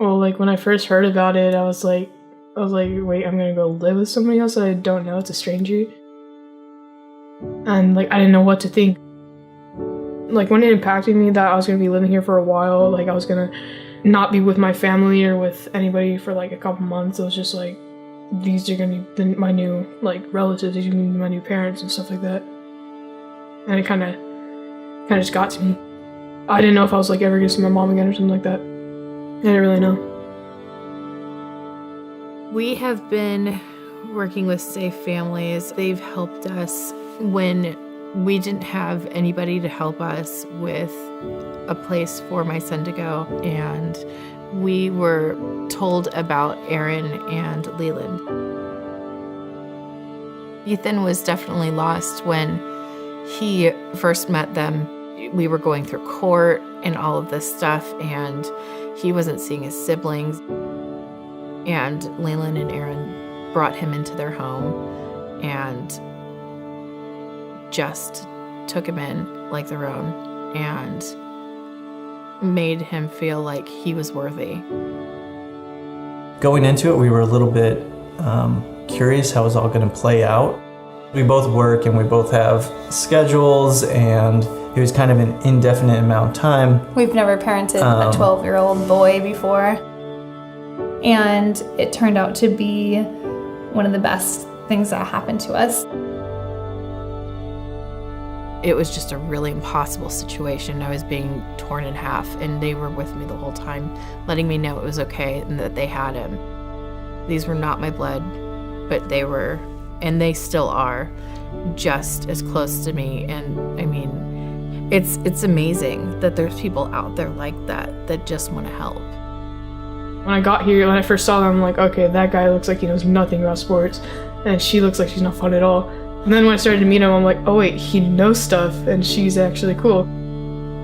Well, like when I first heard about it, I was like, wait, I'm gonna go live with somebody else that I don't know. It's a stranger. And like, I didn't know what to think. Like when it impacted me that I was gonna be living here for a while, like I was gonna not be with my family or with anybody for like a couple months. It was just like, these are gonna be my new like relatives, these are gonna be my new parents and stuff like that. And it kind of just got to me. I didn't know if I was like ever gonna see my mom again or something like that. I didn't really know. We have been working with Safe Families. They've helped us when we didn't have anybody to help us with a place for my son to go. And we were told about Aaron and Leland. Ethan was definitely lost when he first met them. We were going through court and all of this stuff, and he wasn't seeing his siblings. And Leland and Aaron brought him into their home and just took him in like their own and made him feel like he was worthy. Going into it, we were a little bit curious how it was all going to play out. We both work and we both have schedules, and it was kind of an indefinite amount of time. We've never parented a 12-year-old boy before, and it turned out to be one of the best things that happened to us. It was just a really impossible situation. I was being torn in half, and they were with me the whole time, letting me know it was okay and that they had him. These were not my blood, but they were, and they still are, just as close to me. And I mean, it's amazing that there's people out there like that just want to help. When I got here, when I first saw them, I'm like, okay, that guy looks like he knows nothing about sports, and she looks like she's not fun at all. And then when I started to meet him, I'm like, oh wait, he knows stuff, and she's actually cool.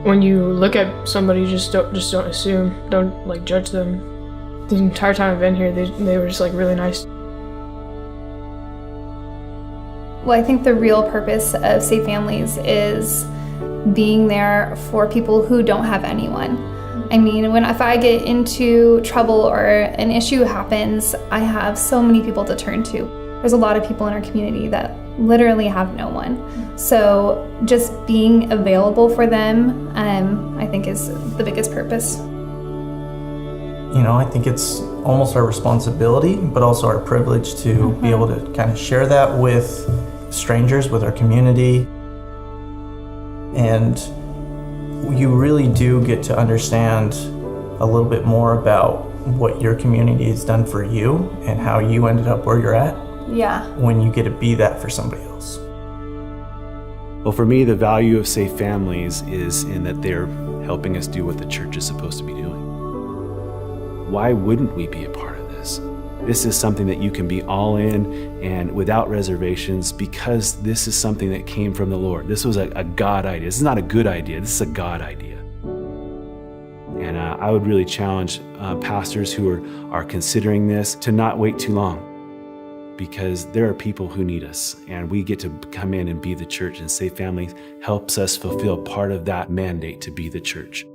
When you look at somebody, just don't assume, don't like judge them. The entire time I've been here, they were just like really nice. Well, I think the real purpose of Safe Families is being there for people who don't have anyone. I mean, if I get into trouble or an issue happens, I have so many people to turn to. There's a lot of people in our community that literally have no one. So just being available for them, I think is the biggest purpose. You know, I think it's almost our responsibility, but also our privilege to be able to kind of share that with strangers, with our community. And you really do get to understand a little bit more about what your community has done for you and how you ended up where you're at. Yeah. When you get to be that for somebody else. Well, for me, the value of Safe Families is in that they're helping us do what the church is supposed to be doing. Why wouldn't we be a part of this? This is something that you can be all in and without reservations, because this is something that came from the Lord. This was a God idea. This is not a good idea. This is a God idea. And I would really challenge pastors who are considering this to not wait too long, because there are people who need us, and we get to come in and be the church, and Safe Families helps us fulfill part of that mandate to be the church.